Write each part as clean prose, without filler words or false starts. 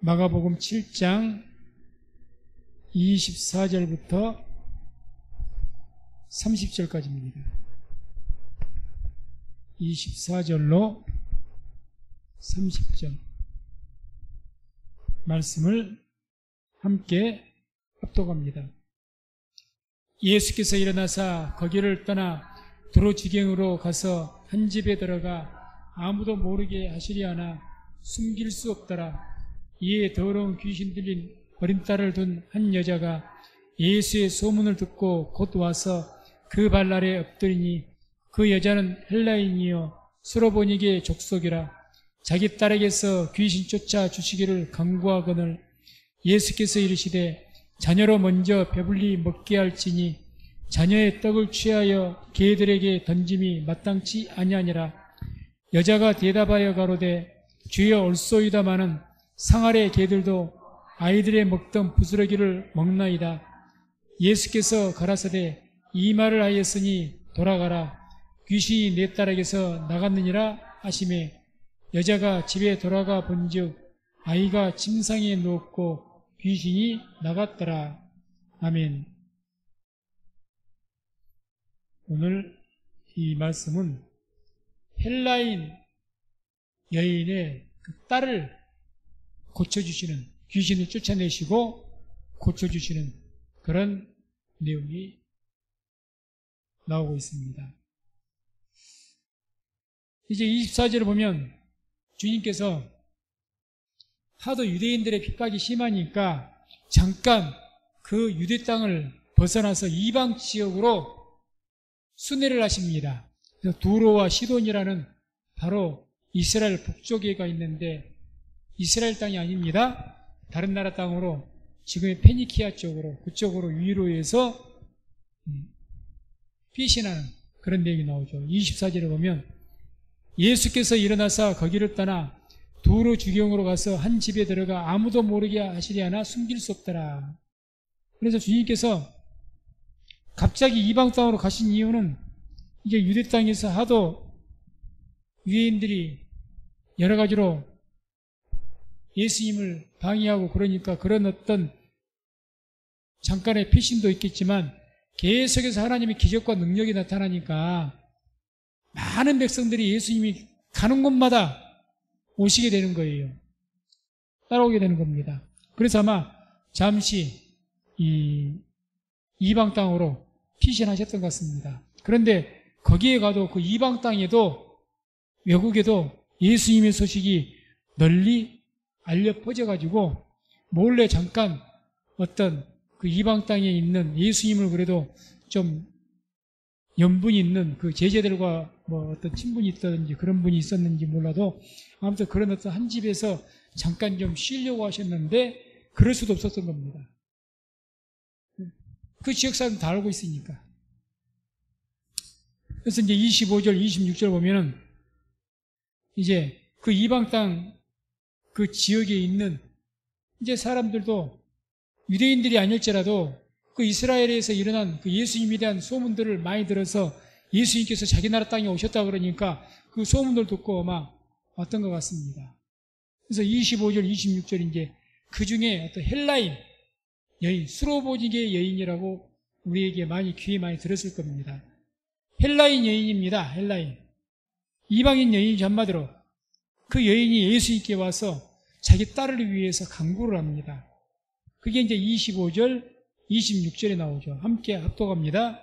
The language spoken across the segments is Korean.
마가복음 7장 24절부터 30절까지입니다. 24절로 30절 말씀을 함께 합독합니다. 예수께서 일어나사 거기를 떠나 두로 지경으로 가서 한 집에 들어가 아무도 모르게 하시려하나 숨길 수 없더라. 이에 더러운 귀신 들린 어린 딸을 둔 한 여자가 예수의 소문을 듣고 곧 와서 그 발 아래 엎드리니 그 여자는 헬라인이요 수로보니게 족속이라. 자기 딸에게서 귀신 쫓아 주시기를 간구하거늘 예수께서 이르시되 자녀로 먼저 배불리 먹게 할지니 자녀의 떡을 취하여 개들에게 던짐이 마땅치 아니하니라. 여자가 대답하여 가로되 주여 올소이다마는 상 아래 개들도 아이들의 먹던 부스러기를 먹나이다. 예수께서 가라사대 이 말을 하였으니 돌아가라. 귀신이 내 딸에게서 나갔느니라 하시매 여자가 집에 돌아가 본즉 아이가 침상에 누웠고 귀신이 나갔더라. 아멘. 오늘 이 말씀은 헬라인 여인의 그 딸을 고쳐주시는, 귀신을 쫓아내시고 고쳐주시는 그런 내용이 나오고 있습니다. 이제 24절을 보면 주님께서 하도 유대인들의 핍박이 심하니까 잠깐 그 유대 땅을 벗어나서 이방 지역으로 순회를 하십니다. 그래서 두로와 시돈이라는 바로 이스라엘 북쪽에가 있는데 이스라엘 땅이 아닙니다. 다른 나라 땅으로 지금의 페니키아 쪽으로 그쪽으로 위로해서 피신하는 그런 내용이 나오죠. 24절에 보면 예수께서 일어나사 거기를 떠나 두로 지경으로 가서 한 집에 들어가 아무도 모르게 하시려하나 숨길 수 없더라. 그래서 주님께서 갑자기 이방 땅으로 가신 이유는 이게 유대 땅에서 하도 유대인들이 여러 가지로 예수님을 방해하고 그러니까 그런 어떤 잠깐의 피신도 있겠지만 계속해서 하나님의 기적과 능력이 나타나니까 많은 백성들이 예수님이 가는 곳마다 오시게 되는 거예요. 따라오게 되는 겁니다. 그래서 아마 잠시 이방 땅으로 피신하셨던 것 같습니다. 그런데 거기에 가도 그 이방 땅에도 외국에도 예수님의 소식이 널리 알려 퍼져가지고 몰래 잠깐 어떤 그 이방 땅에 있는 예수님을 그래도 좀 연분이 있는 그 제자들과 뭐 어떤 친분이 있다든지 그런 분이 있었는지 몰라도 아무튼 그런 어떤 한 집에서 잠깐 좀 쉬려고 하셨는데 그럴 수도 없었던 겁니다. 그 지역 사람 다 알고 있으니까. 그래서 이제 25절, 26절 보면은 이제 그 이방 땅 그 지역에 있는 이제 사람들도 유대인들이 아닐지라도 그 이스라엘에서 일어난 그 예수님에 대한 소문들을 많이 들어서 예수님께서 자기 나라 땅에 오셨다 그러니까 그 소문을 듣고 막 왔던 것 같습니다. 그래서 25절, 26절 이제 그 중에 어떤 헬라인 여인, 수로보니게 여인이라고 우리에게 많이 귀에 많이 들었을 겁니다. 헬라인 여인입니다. 헬라인. 이방인 여인이죠. 한마디로. 그 여인이 예수님께 와서 자기 딸을 위해서 간구를 합니다. 그게 이제 25절, 26절에 나오죠. 함께 합독합니다.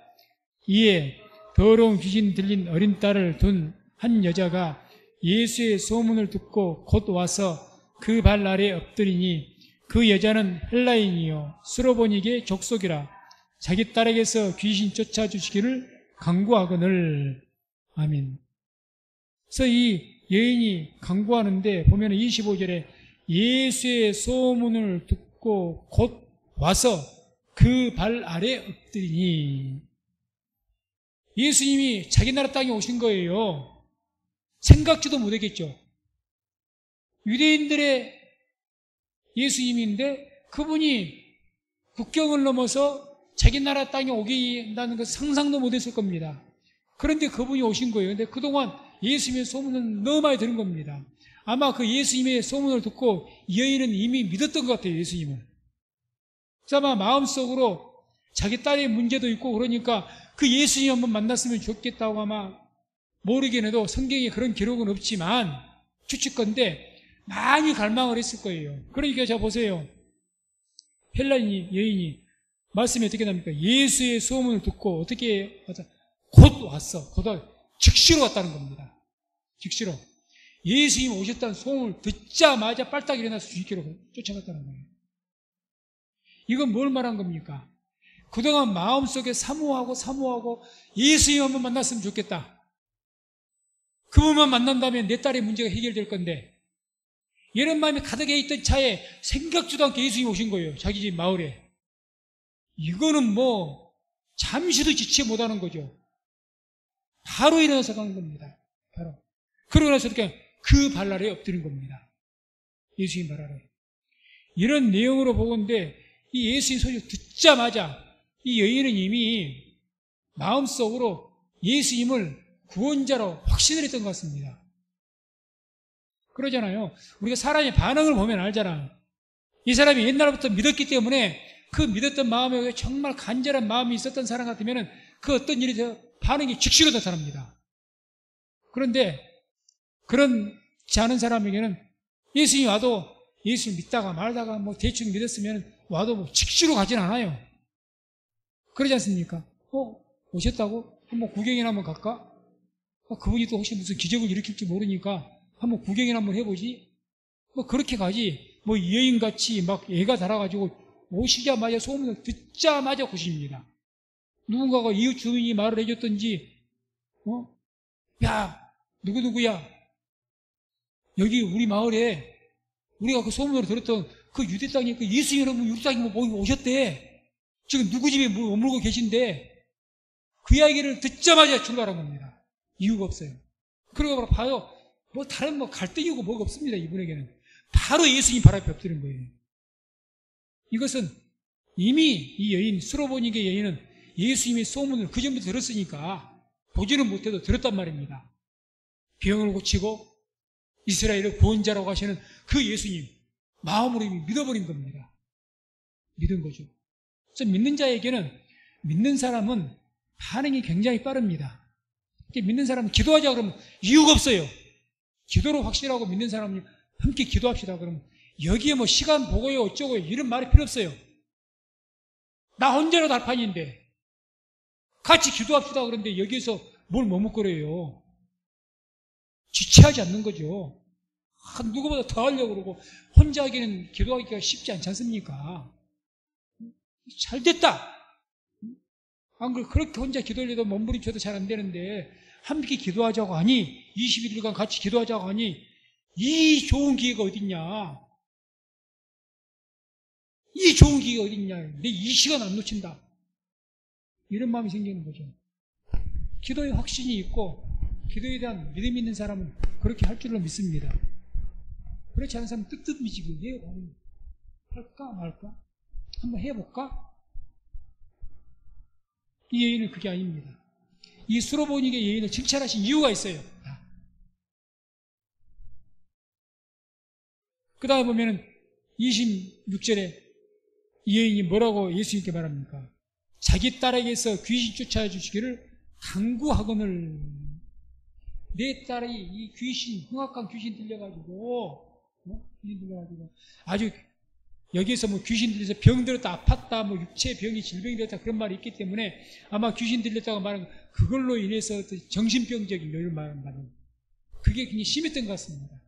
이에 더러운 귀신 들린 어린 딸을 둔 한 여자가 예수의 소문을 듣고 곧 와서 그 발 아래 엎드리니 그 여자는 헬라인이요 수로보니게 족속이라. 자기 딸에게서 귀신 쫓아주시기를 간구하거늘. 아멘. 그래서 이 여인이 간구하는데 보면 25절에 예수의 소문을 듣고 곧 와서 그 발 아래 엎드리니. 예수님이 자기 나라 땅에 오신 거예요. 생각지도 못했겠죠. 유대인들의 예수님인데 그분이 국경을 넘어서 자기 나라 땅에 오게 한다는 것 상상도 못했을 겁니다. 그런데 그분이 오신 거예요. 근데 그동안 예수님의 소문은 너무 많이 들은 겁니다. 아마 그 예수님의 소문을 듣고 이 여인은 이미 믿었던 것 같아요, 예수님을. 그래서 아마 마음속으로 자기 딸의 문제도 있고 그러니까 그 예수님 한번 만났으면 좋겠다고 아마 모르긴 해도 성경에 그런 기록은 없지만 추측건데 많이 갈망을 했을 거예요. 그러니까 자 보세요. 헬라인 여인이 말씀이 어떻게 납니까? 예수의 소문을 듣고 어떻게 곧 왔어. 곧 즉시로 왔다는 겁니다. 즉시로. 예수님 오셨다는 소문을 듣자마자 빨딱 일어나서 주님께로 쫓아갔다는 거예요. 이건 뭘 말한 겁니까? 그동안 마음속에 사모하고 예수님 한번 만났으면 좋겠다. 그분만 만난다면 내 딸의 문제가 해결될 건데 이런 마음이 가득해 있던 차에 생각지도 않게 예수님이 오신 거예요. 자기 집 마을에. 이거는 뭐 잠시도 지체 못하는 거죠. 바로 일어나서 간 겁니다. 바로. 그러고 나서 이렇게 그 발 아래에 엎드린 겁니다. 예수님 발 아래에. 이런 내용으로 보건데 이 예수님 소식을 듣자마자 이 여인은 이미 마음속으로 예수님을 구원자로 확신을 했던 것 같습니다. 그러잖아요. 우리가 사람의 반응을 보면 알잖아. 이 사람이 옛날부터 믿었기 때문에 그 믿었던 마음에 정말 간절한 마음이 있었던 사람 같으면 그 어떤 일이 반응이 즉시로 나타납니다. 그런데 그렇지 않은 사람에게는 예수님이 와도 예수님 믿다가 말다가 뭐 대충 믿었으면 와도 뭐 즉시로 가진 않아요. 그러지 않습니까? 오셨다고? 한번 구경이나 한번 갈까? 그분이 또 혹시 무슨 기적을 일으킬지 모르니까 한번 구경이나 한번 해보지? 뭐 그렇게 가지. 뭐 여인같이 막 애가 달아가지고 오시자마자 소문을 듣자마자 구십니다. 누군가가 이웃 주민이 말을 해줬던지, 야, 누구야? 여기 우리 마을에 우리가 그 소문으로 들었던 그 유대 땅에 그 예수 여러분 유대 땅에 뭐 오셨대. 지금 누구 집에 머물고 계신데 그 이야기를 듣자마자 출발한 겁니다. 이유가 없어요. 그러고 봐요. 뭐 다른 뭐 갈등이고 뭐가 없습니다. 이분에게는. 바로 예수님 발 앞에 엎드린 거예요. 이것은 이미 이 여인, 수로보니게 여인은 예수님의 소문을 그 전부터 들었으니까 보지는 못해도 들었단 말입니다. 병을 고치고 이스라엘의 구원자라고 하시는 그 예수님 마음으로 이미 믿어버린 겁니다. 믿은 거죠. 그래서 믿는 자에게는 믿는 사람은 반응이 굉장히 빠릅니다. 믿는 사람은 기도하자 그러면 이유가 없어요. 기도로 확실하고 믿는 사람은 함께 기도합시다 그러면 여기에 뭐 시간 보고요 어쩌고요 이런 말이 필요 없어요. 나 혼자로 달판인데 같이 기도합시다 그런데 여기에서 뭘 머뭇거려요. 지체하지 않는 거죠. 누구보다 더 하려고 그러고 혼자 하기는 기도하기가 쉽지 않지 않습니까? 잘 됐다. 안 그래 그렇게 혼자 기도하려도 몸부림쳐도 잘 안 되는데 함께 기도하자고 하니 21일간 같이 기도하자고 하니 이 좋은 기회가 어딨냐. 이 좋은 기회가 어딨냐. 내 이 시간 안 놓친다. 이런 마음이 생기는 거죠. 기도에 확신이 있고 기도에 대한 믿음 있는 사람은 그렇게 할 줄로 믿습니다. 그렇지 않은 사람은 뜨뜻미지고 할까 말까? 한번 해볼까? 이 여인은 그게 아닙니다. 이 수로보니게 여인을 칭찬하신 이유가 있어요. 그 다음에 보면은 26절에 이 여인이 뭐라고 예수님께 말합니까? 자기 딸에게서 귀신 쫓아주시기를 간구하거늘. 내 딸이 이 귀신, 흉악한 귀신 들려가지고 아주 여기에서 뭐 귀신 들려서 병 들었다, 아팠다, 뭐 육체 병이 질병이 들었다 그런 말이 있기 때문에 아마 귀신 들렸다고 말하는 그걸로 인해서 정신병적인 이런 말은 그게 굉장히 심했던 것 같습니다.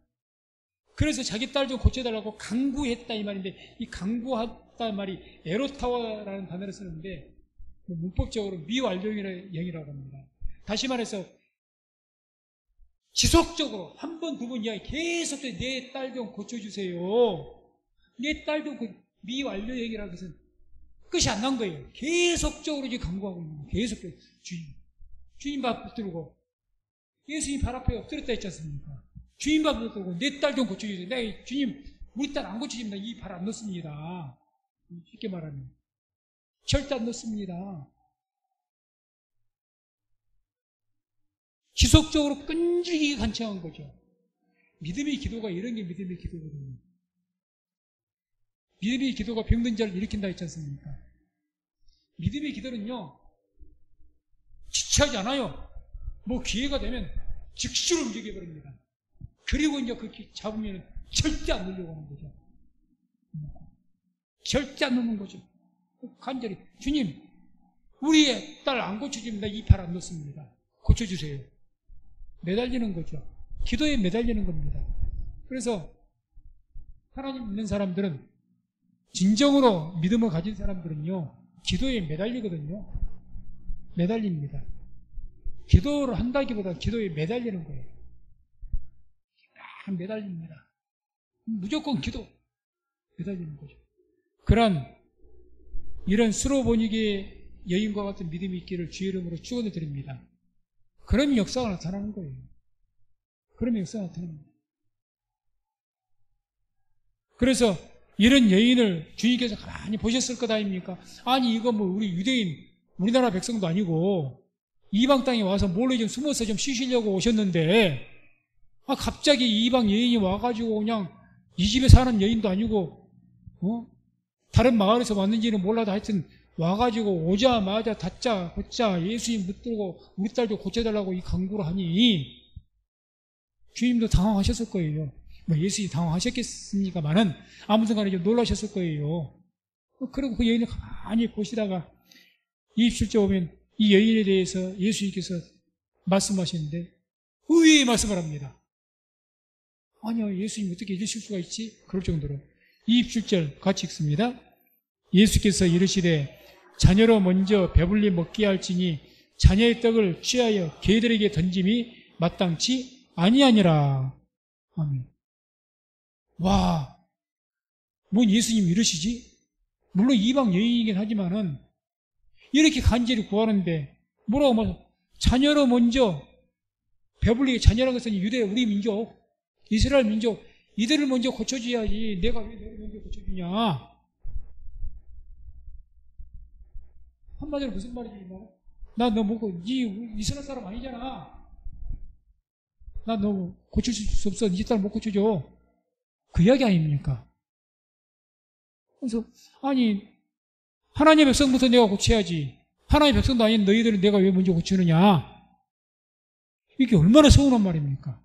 그래서 자기 딸 좀 고쳐달라고 간구했다 이 말인데 이 간구했다 말이 에로타와라는 단어를 쓰는데 문법적으로 미완료형이라고 합니다. 다시 말해서 지속적으로 한 번, 두 번 이야기 계속해서 내 딸 좀 고쳐주세요. 내 딸도 그 미완료형이라고 해서 끝이 안 난 거예요. 계속적으로 이제 간구하고 있는 거예요. 계속해서 주님 밥 붙들고 예수님 발 앞에 엎드렸다 했지 않습니까? 주님 밥 붙들고 내 딸 좀 고쳐주세요. 내가 주님 우리 딸 안 고쳐집니다. 이 발 안 넣습니다. 쉽게 말하면 절대 안 넣습니다. 지속적으로 끈질기게 간청한 거죠. 믿음의 기도가 이런 게 믿음의 기도거든요. 믿음의 기도가 병든 자를 일으킨다 했지 않습니까? 믿음의 기도는요, 지체하지 않아요. 뭐 기회가 되면 즉시로 움직여버립니다. 그리고 이제 그렇게 잡으면 절대 안 놓으려고 하는 거죠. 절대 안 놓는 거죠. 간절히, 주님, 우리의 딸 안 고쳐주면 나 이 팔 안 놓습니다. 고쳐주세요. 매달리는 거죠. 기도에 매달리는 겁니다. 그래서 하나님 믿는 사람들은, 진정으로 믿음을 가진 사람들은요, 기도에 매달리거든요. 매달립니다. 기도를 한다기보다 기도에 매달리는 거예요. 매달립니다. 무조건 기도. 매달리는 거죠. 이런 스로보니게의 여인과 같은 믿음이 있기를 주의 이름으로 축원을 드립니다. 그런 역사가 나타나는 거예요. 그런 역사가 나타납니다. 그래서 이런 여인을 주님께서 가만히 보셨을 것 아닙니까? 아니 이거 뭐 우리 유대인, 우리나라 백성도 아니고 이방 땅에 와서 몰래 좀 숨어서 좀 쉬시려고 오셨는데, 갑자기 이방 여인이 와가지고 그냥 이 집에 사는 여인도 아니고 다른 마을에서 왔는지는 몰라도 하여튼 와가지고 오자마자 다짜 고짜 예수님 붙들고 우리 딸도 고쳐달라고 이 강구를 하니 주님도 당황하셨을 거예요. 뭐 예수님이 당황하셨겠습니까마는 아무튼 간에 좀 놀라셨을 거예요. 그리고 그 여인을 가만히 보시다가 27절 보면 이 여인에 대해서 예수님께서 말씀하시는데 의외의 말씀을 합니다. 아니요, 예수님 어떻게 이러실 수가 있지? 그럴 정도로. 27절 같이 읽습니다. 예수께서 이르시되 자녀로 먼저 배불리 먹게 할지니 자녀의 떡을 취하여 개들에게 던짐이 마땅치 아니하니라. 아멘. 와, 뭔 예수님이 이러시지? 물론 이방 여인이긴 하지만은 이렇게 간절히 구하는데 뭐라고 말해? 자녀로 먼저 배불리게, 자녀라는 것은 유대 우리 민족, 이스라엘 민족, 이들을 먼저 고쳐줘야지 내가 왜 너를 먼저 고쳐주냐? 한마디로 무슨 말이지? 나 너 먹고 네 이스라엘 사람 아니잖아. 나 너 고쳐줄 수 없어. 네 딸 못 고쳐줘. 그 이야기 아닙니까? 그래서 아니 하나님의 백성부터 내가 고쳐야지. 하나님의 백성도 아닌 너희들은 내가 왜 먼저 고치느냐? 이게 얼마나 서운한 말입니까?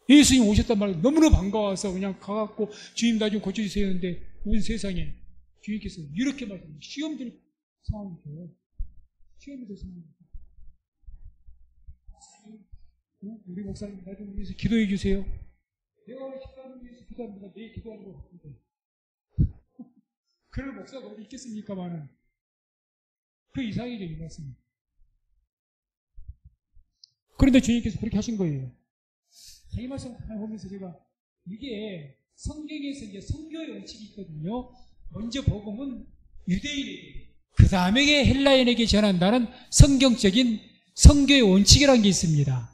예수님 오셨단 말이에요. 너무나 반가워서 그냥 가갖고 주님 나 좀 고쳐주세요 했는데 온 세상에 주님께서 이렇게 말씀하세요. 시험 들 상황이죠. 시험이 될 상황이죠. 우리 목사님 나 좀 위해서 기도해 주세요. 내가 왜 기도하는 위해서 기도합니다. 내 기도하는 거 같은데. 그럴 목사가 어디 있겠습니까만은 그 이상이죠, 이 말씀은. 그런데 주님께서 그렇게 하신 거예요. 이 말씀 보면서 제가 이게 성경에서 이제 성교의 원칙이 있거든요. 먼저 복음은 유대인에게, 그 다음에 헬라인에게 전한다는 성경적인 성교의 원칙이라는 게 있습니다.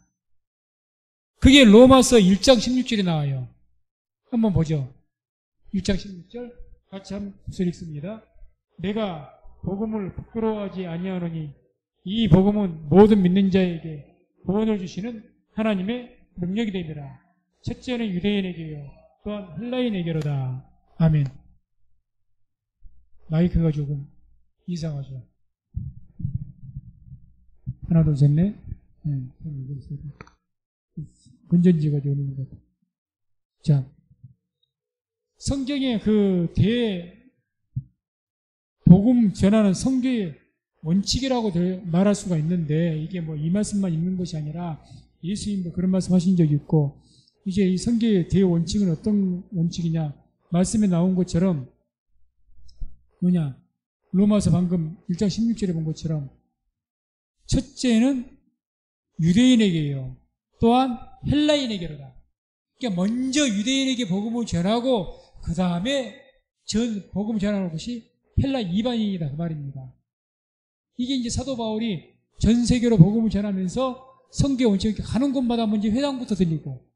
그게 로마서 1장 16절에 나와요. 한번 보죠. 1장 16절 같이 한번 목소리 읽습니다. 내가 복음을 부끄러워하지 아니하노니 이 복음은 모든 믿는 자에게 구원을 주시는 하나님의 능력이 됩니다. 첫째는 유대인에게요, 또한 헬라인에게로다. 아멘. 마이크가 조금 이상하죠. 하나, 둘, 셋, 넷. 건전지가 좀 있는 것 같아요. 자, 성경에 그 복음 전하는 성교의 원칙이라고 말할 수가 있는데, 이게 뭐 이 말씀만 있는 것이 아니라 예수님도 그런 말씀 하신 적이 있고, 이제 이 성교의 대원칙은 어떤 원칙이냐? 말씀에 나온 것처럼 뭐냐? 로마서 방금 1장 16절에 본 것처럼 첫째는 유대인에게요, 또한 헬라인에게로다. 그러니까 먼저 유대인에게 복음을 전하고 그 다음에 복음을 전하는 것이 헬라 이방인이다, 그 말입니다. 이게 이제 사도 바울이 전 세계로 복음을 전하면서 성교 원칙 가는 곳마다 먼저 회당부터 들리고,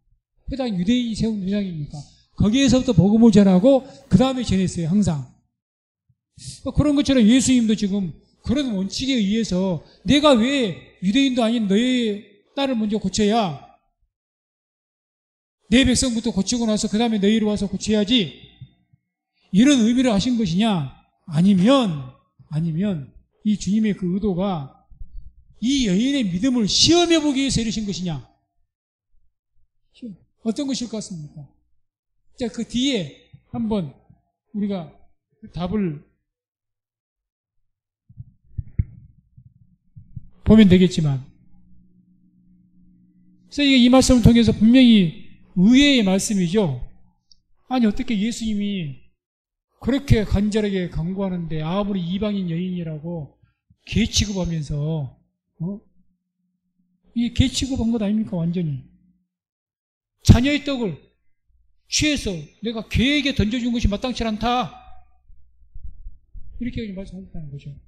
회당 유대인이 세운 회당이니까 거기에서부터 복음을 전하고 그 다음에 전했어요, 항상. 그런 것처럼 예수님도 지금 그런 원칙에 의해서 내가 왜 유대인도 아닌 너의 딸을 먼저 고쳐야 내 백성부터 고치고 나서 그 다음에 너희로 와서 고쳐야지, 이런 의미를 하신 것이냐? 아니면 이 주님의 그 의도가 이 여인의 믿음을 시험해 보기 위해서 이러신 것이냐? 어떤 것일 것 같습니까? 자, 그 뒤에 한번 우리가 그 답을 보면 되겠지만, 그래서 이 말씀을 통해서 분명히 의외의 말씀이죠. 아니, 어떻게 예수님이 그렇게 간절하게 간구하는데 아무리 이방인 여인이라고 개 취급하면서, 이 개 취급한 것 아닙니까? 완전히. 자녀의 떡을 취해서 내가 개에게 던져준 것이 마땅치 않다, 이렇게 말씀하셨다는 거죠.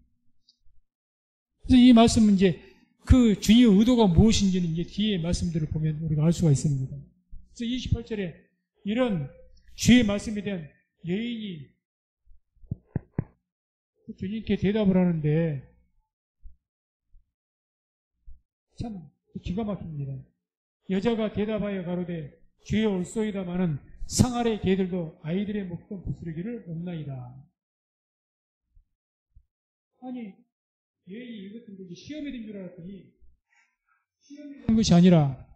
그래서 이 말씀은 이제 그 주님의 의도가 무엇인지는 이제 뒤에 말씀들을 보면 우리가 알 수가 있습니다. 그래서 28절에 이런 주의 말씀에 대한 여인이 주님께 대답을 하는데 참 기가 막힙니다. 여자가 대답하여 가로되 주여 올소이다마는 상 아래 개들도 아이들의 먹던 부스러기를 먹나이다. 아니, 여인이 이것은 것이 시험이 된 줄 알았더니 시험이 된 것이 아니라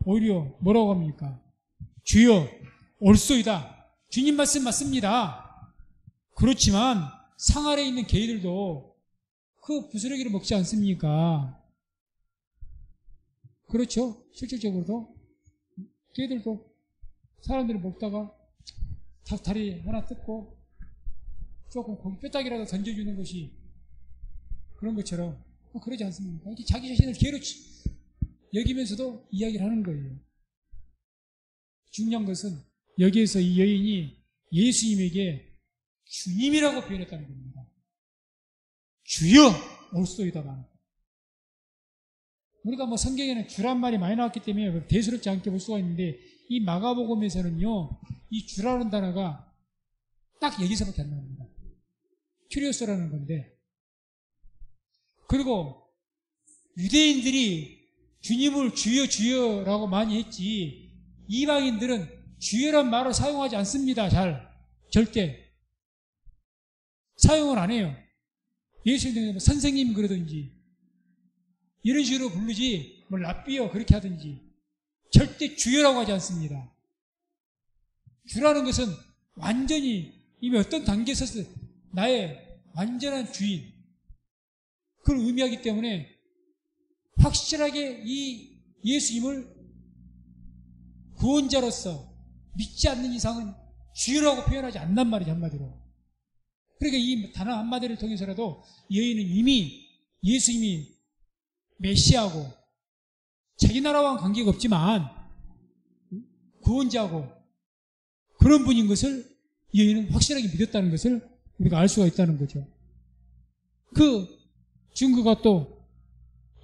오히려 뭐라고 합니까? 주여 올소이다. 주님 말씀 맞습니다. 그렇지만 상 아래에 있는 개들도 그 부스러기를 먹지 않습니까? 그렇죠? 실질적으로도 개들도 사람들이 먹다가 다리 하나 뜯고 조금 고기 뼈다귀라도 던져주는 것이 그런 것처럼 그러지 않습니까? 이렇게 자기 자신을 개로 여기면서도 이야기를 하는 거예요. 중요한 것은 여기에서 이 여인이 예수님에게 주님이라고 표현했다는 겁니다. 주여 올소이다만. 우리가 뭐 성경에는 주란 말이 많이 나왔기 때문에 대수롭지 않게 볼 수가 있는데, 이 마가복음에서는요, 이 주라는 단어가 딱 여기서밖에 안 나옵니다. 큐리오스라는 건데, 그리고 유대인들이 주님을 주여 주여라고 많이 했지, 이방인들은 주여란 말을 사용하지 않습니다. 절대 사용을 안 해요. 예수님 선생님 그러든지 이런 식으로 부르지, 뭐 랍비요 그렇게 하든지 절대 주여라고 하지 않습니다. 주라는 것은 완전히 이미 어떤 단계에 서서 나의 완전한 주인, 그걸 의미하기 때문에 확실하게 이 예수님을 구원자로서 믿지 않는 이상은 주여라고 표현하지 않단 말이죠, 한마디로. 그러니까 이 단어 한마디를 통해서라도 여인은 이미 예수님이 메시아고 자기 나라와는 관계가 없지만 구원자고 그런 분인 것을 여인은 확실하게 믿었다는 것을 우리가 알 수가 있다는 거죠. 그 증거가 또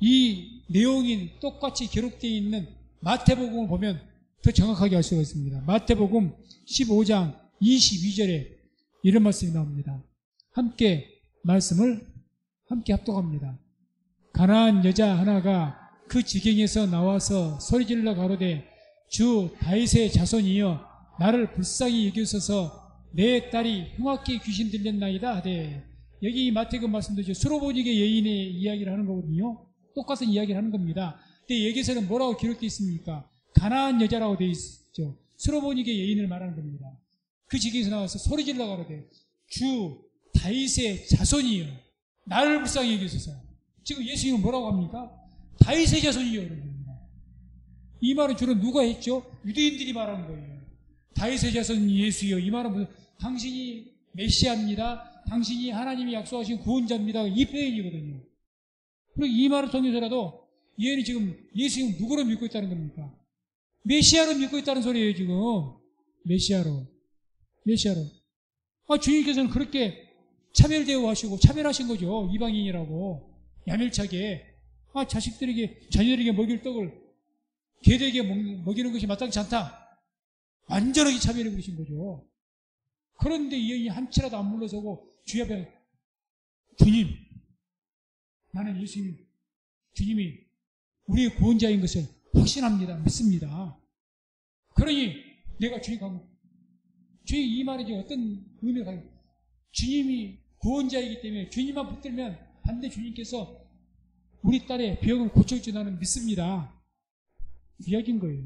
이 내용이 똑같이 기록되어 있는 마태복음을 보면 더 정확하게 알 수가 있습니다. 마태복음 15장 22절에 이런 말씀이 나옵니다. 말씀을 함께 합독합니다. 가나안 여자 하나가 그 지경에서 나와서 소리질러 가로되 주 다윗의 자손이여 나를 불쌍히 여기소서 내 딸이 흉악히 귀신 들렸나이다 하되, 여기 마태복음 말씀도 수로보니게 여인의 이야기를 하는 거거든요. 똑같은 이야기를 하는 겁니다. 근데 여기서는 뭐라고 기록되어 있습니까? 가나안 여자라고 되어 있죠. 수로보니게 여인을 말하는 겁니다. 그 지경에서 나와서 소리질러 가로되 주 다윗의 자손이여 나를 불쌍히 여기소서. 지금 예수님은 뭐라고 합니까? 다윗의 자손이여 그런 겁니다. 이 말은 주로 누가 했죠? 유대인들이 말하는 거예요. 다윗의 자손 예수여, 이 말은 당신이 메시아입니다, 당신이 하나님이 약속하신 구원자입니다, 이 표현이거든요. 그리고 이 말을 통해서라도 예언이 지금 예수님 누구로 믿고 있다는 겁니까? 메시아로 믿고 있다는 소리예요. 지금 메시아로. 주님께서는 그렇게 차별대우하시고 차별하신 거죠. 이방인이라고 야멸차게 자녀들에게 먹일 떡을 개들에게 먹이는 것이 마땅치 않다, 완전하게 차별해 버리신 거죠. 그런데 이 여인이 한치라도 안 물러서고 주의 앞에 주님, 나는 주님이 우리의 구원자인 것을 확신합니다, 믿습니다. 그러니 내가 주님 가면 주님 이 말이 어떤 의미가 가요? 주님이 구원자이기 때문에 주님만 붙들면 반드시 주님께서 우리 딸의 병을 고쳐줄 나는 믿습니다. 이야기인 거예요.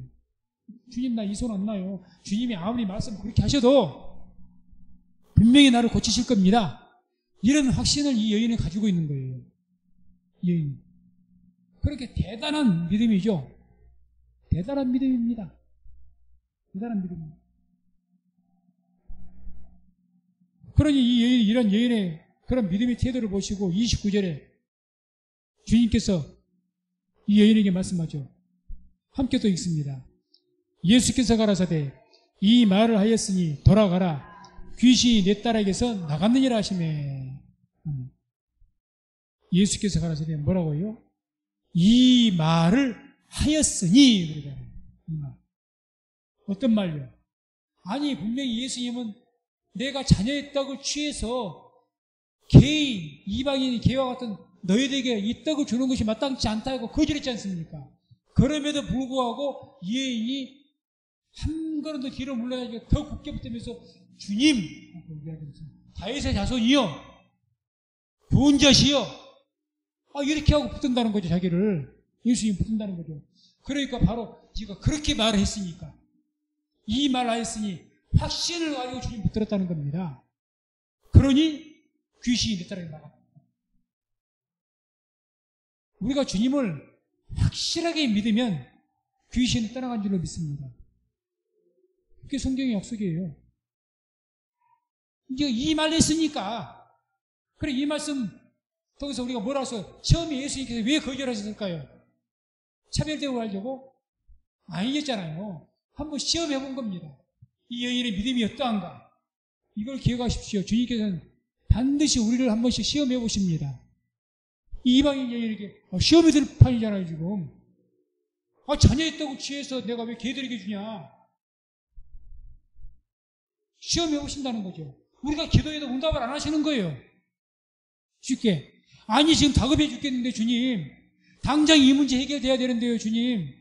주님 나 이 손 안 나요. 주님이 아무리 말씀 그렇게 하셔도 분명히 나를 고치실 겁니다. 이런 확신을 이 여인은 가지고 있는 거예요. 이 여인. 그렇게 대단한 믿음이죠. 대단한 믿음입니다. 대단한 믿음입니다. 그러니 이 여인, 이런 여인의 그런 믿음의 태도를 보시고 29절에 주님께서 이 여인에게 말씀하죠. 함께 또 읽습니다. 예수께서 가라사대 이 말을 하였으니 돌아가라 귀신이 내 딸에게서 나갔느니라 하시매. 예수께서 가라사대 뭐라고요? 이 말을 하였으니. 그러잖아요. 이 말. 어떤 말요? 아니 분명히 예수님은 내가 자녀의 떡을 취해서 개인, 이방인이 개와 같은 너희들에게 이 떡을 주는 것이 마땅치 않다고 거절했지 않습니까? 그럼에도 불구하고 이 여인이 한 걸음 더 뒤로 물러나니까 더 굳게 붙으면서 주님, 다윗의 자손이여, 구원자시여, 이렇게 하고 붙는다는 거죠. 자기를 예수님 붙는다는 거죠. 그러니까 바로 지가 그렇게 말을 했으니까 이 말을 했으니 확신을 가지고 주님 붙들었다는 겁니다. 그러니 귀신이 내 딸에게 나갔다. 우리가 주님을 확실하게 믿으면 귀신이 떠나간 줄로 믿습니다. 그게 성경의 약속이에요. 이제 이 말 했으니까, 그래, 이 말씀, 거기서 우리가 뭐라 해서, 처음에 예수님께서 왜 거절하셨을까요? 차별되고 하려고? 아니겠잖아요. 한번 시험해 본 겁니다. 이 여인의 믿음이 어떠한가? 이걸 기억하십시오. 주님께서는 반드시 우리를 한 번씩 시험해 보십니다. 이방인 여인에게 시험이 될 판이잖아요, 지금. 자녀의 떡을 취해서 내가 왜 걔들에게 주냐? 시험해 보신다는 거죠. 우리가 기도해도 응답을 안 하시는 거예요. 쉽게. 아니, 지금 다급해 죽겠는데, 주님. 당장 이 문제 해결돼야 되는데요, 주님.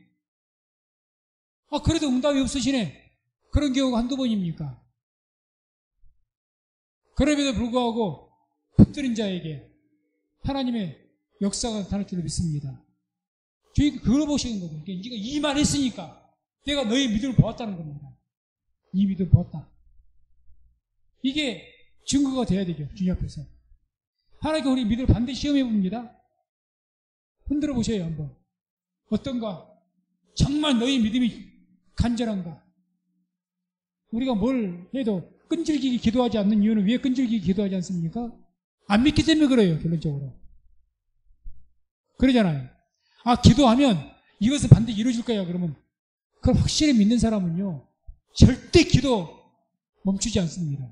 그래도 응답이 없으시네. 그런 경우가 한두 번입니까? 그럼에도 불구하고 붙들은 자에게 하나님의 역사가 나타날 줄로 믿습니다. 주님 그걸 보시는 거죠. 네가 이 말 했으니까 내가 너의 믿음을 보았다는 겁니다. 이 믿음을 보았다. 이게 증거가 돼야 되죠. 주님 앞에서. 하나님께 우리 믿음을 반드시 시험해 봅니다. 흔들어 보세요, 한번. 어떤가? 정말 너의 믿음이 간절한가? 우리가 뭘 해도 끈질기게 기도하지 않는 이유는 왜 끈질기게 기도하지 않습니까? 안 믿기 때문에 그래요, 결론적으로. 그러잖아요. 기도하면 이것은 반드시 이루어질 거야, 그러면. 그걸 확실히 믿는 사람은요, 절대 기도 멈추지 않습니다.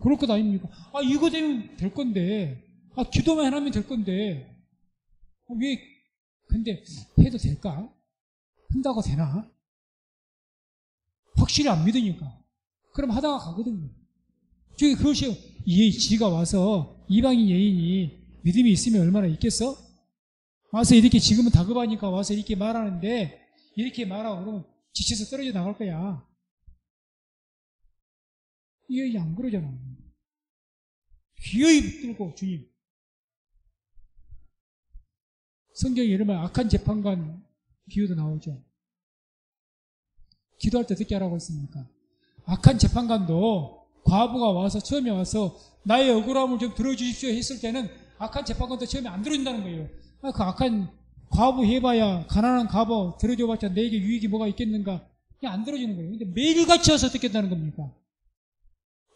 그럴 것 아닙니까? 이거 되면 될 건데, 기도만 하면 될 건데, 근데 해도 될까? 한다고 되나? 확실히 안 믿으니까. 그럼 하다가 가거든요. 그것이 지가 와서 이방인 여인이 믿음이 있으면 얼마나 있겠어? 와서 이렇게 지금은 다급하니까 와서 이렇게 말하는데 이렇게 말하고 그러면 지쳐서 떨어져 나갈 거야. 이 여인이 안 그러잖아. 기어이 붙들고 주님. 성경에 이러면 악한 재판관 비유도 나오죠. 기도할 때 어떻게 하라고 했습니까? 악한 재판관도 과부가 와서 처음에 와서 나의 억울함을 좀 들어주십시오 했을 때는 악한 재판관도 처음에 안 들어준다는 거예요. 그 악한 과부 해봐야 가난한 과부 들어줘봤자 내게 유익이 뭐가 있겠는가? 그냥 안 들어주는 거예요. 근데 매일같이 와서 어떻게 한다는 겁니까?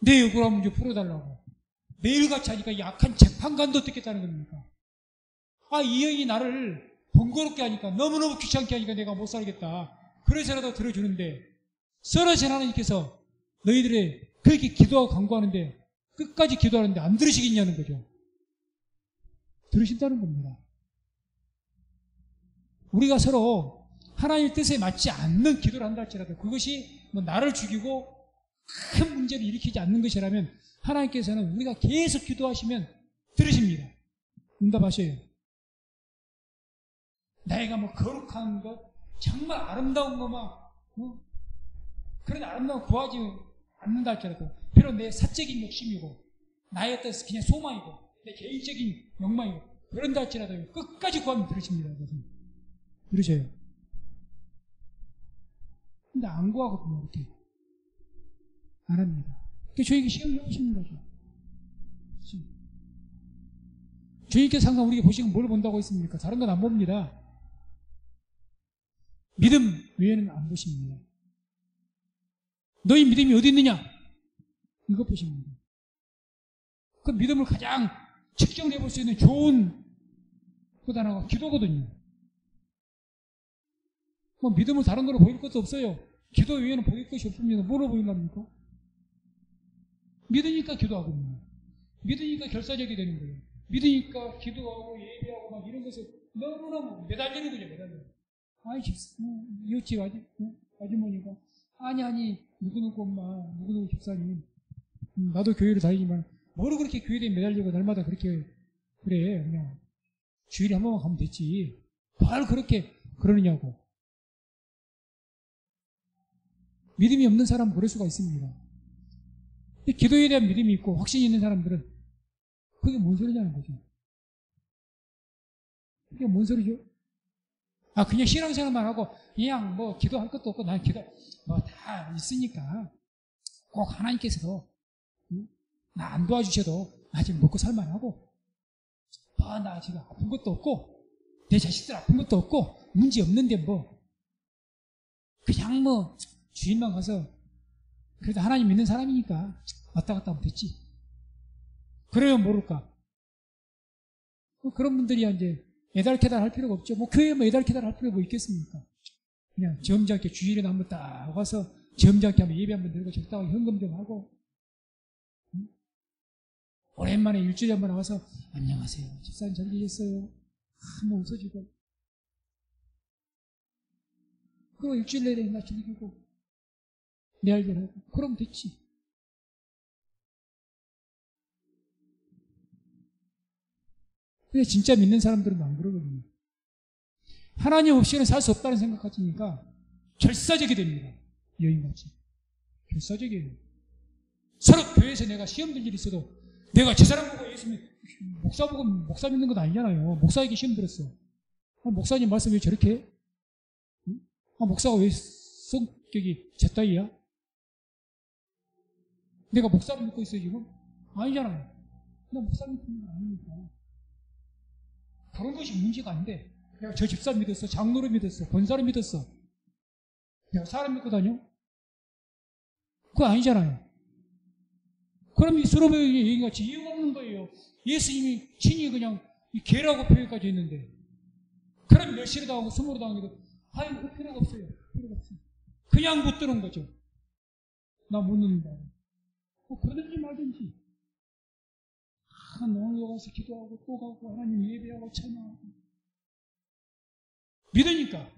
내 억울함을 좀 풀어달라고. 매일같이 하니까 이 악한 재판관도 어떻게 했다는 겁니까? 이 여인이 나를 번거롭게 하니까 너무너무 귀찮게 하니까 내가 못 살겠다. 그래서라도 들어주는데 서러진 하나님께서 너희들의 그렇게 기도하고 간구하는데 끝까지 기도하는데 안 들으시겠냐는 거죠. 들으신다는 겁니다. 우리가 서로 하나님의 뜻에 맞지 않는 기도를 한다 할지라도 그것이 나를 죽이고 큰 문제를 일으키지 않는 것이라면 하나님께서는 우리가 계속 기도하시면 들으십니다. 응답하셔요. 나이가 거룩한 것, 정말 아름다운 것만 그런 아름다운 구하지 않는다 할지라도 비록 내 사적인 욕심이고 나의 어떤 그냥 소망이고 내 개인적인 욕망이고 그런다 할지라도 끝까지 구하면 들으십니다. 들으셔요. 근데 안 구하거든요. 이렇게 안 합니다. 그러니까 주님께 시험을 해보시는 거죠. 주님께서 항상 우리가 보시고 뭘 본다고 했습니까? 다른 건 안 봅니다. 믿음 외에는 안 보십니다. 너희 믿음이 어디 있느냐? 이거 보십니다. 그 믿음을 가장 측정해 볼 수 있는 좋은 것 하나가 기도거든요. 뭐 믿음을 다른 거로 보일 것도 없어요. 기도 외에는 보일 것이 없습니다. 뭐로 보인답니까? 믿으니까 기도하거든요. 믿으니까 결사적이 되는 거예요. 믿으니까 기도하고 예배하고 막 이런 것을 너무너무 매달리는 거죠. 매달리는. 아이 이웃집 아주머니가 아니 누구누구 엄마 누구누구 집사님 나도 교회를 다니지만 뭐로 그렇게 교회에 매달리고 날마다 그렇게 그래 그냥 주일에 한 번만 가면 됐지 뭘 그렇게 그러느냐고. 믿음이 없는 사람은 그럴 수가 있습니다. 근데 기도에 대한 믿음이 있고 확신이 있는 사람들은 그게 뭔 소리냐는 거죠. 그게 뭔 소리죠? 그냥 신앙생활만 하고 그냥 뭐 기도할 것도 없고 난 기도 뭐 다 있으니까 꼭 하나님께서도 나 안 도와주셔도 나 지금 먹고 살만하고 나 지금 아픈 것도 없고 내 자식들 아픈 것도 없고 문제 없는데 뭐 그냥 뭐 주인만 가서 그래도 하나님 믿는 사람이니까 왔다 갔다 하면 됐지. 그러면 모를까. 그런 분들이 이제 애달캐달 할 필요가 없죠. 뭐 교회에 뭐 애달캐달 할 필요가 뭐 있겠습니까? 그냥 점잖게 주일에 한번 딱 와서 점잖게 한번 예배 한번 드리고 적당하게 헌금 좀 하고 오랜만에 일주일에 한번 와서 안녕하세요. 집사님 잘 계셨어요? 한번 웃어주고 그거 일주일 내내 나 즐기고 내 알기를 하고 그러면 됐지. 근데 진짜 믿는 사람들은 안 그러거든요. 하나님 없이는 살 수 없다는 생각 가지니까 결사적이 됩니다. 여인같이. 결사적이에요. 서로 교회에서 내가 시험 들 일이 있어도 내가 제 사람 보고 예수 목사 보고 목사 믿는 건 아니잖아요. 목사에게 시험 들었어. 목사님 말씀 왜 저렇게 해? 목사가 왜 성격이 제 따위야? 내가 목사를 믿고 있어요 지금? 아니잖아요. 나 목사 믿는 건 아니니까. 그런 것이 문제가 아닌데 내가 저 집사 믿었어, 장로를 믿었어, 권사를 믿었어. 내가 사람 믿고 다녀? 그거 아니잖아요. 그럼 이 수로베의 얘기같이 이유가 없는 거예요. 예수님이 친히 그냥 이 개라고 표현까지 했는데 그럼 멸시를 당하고 수모를 당하기도 그 필요가 없어요. 필요가 없어요. 그냥 붙드는 거죠. 나 못 믿는다. 그러든지 말든지 농에 가서 기도하고 또 가고 하나님 예배하고 찬양하고 믿으니까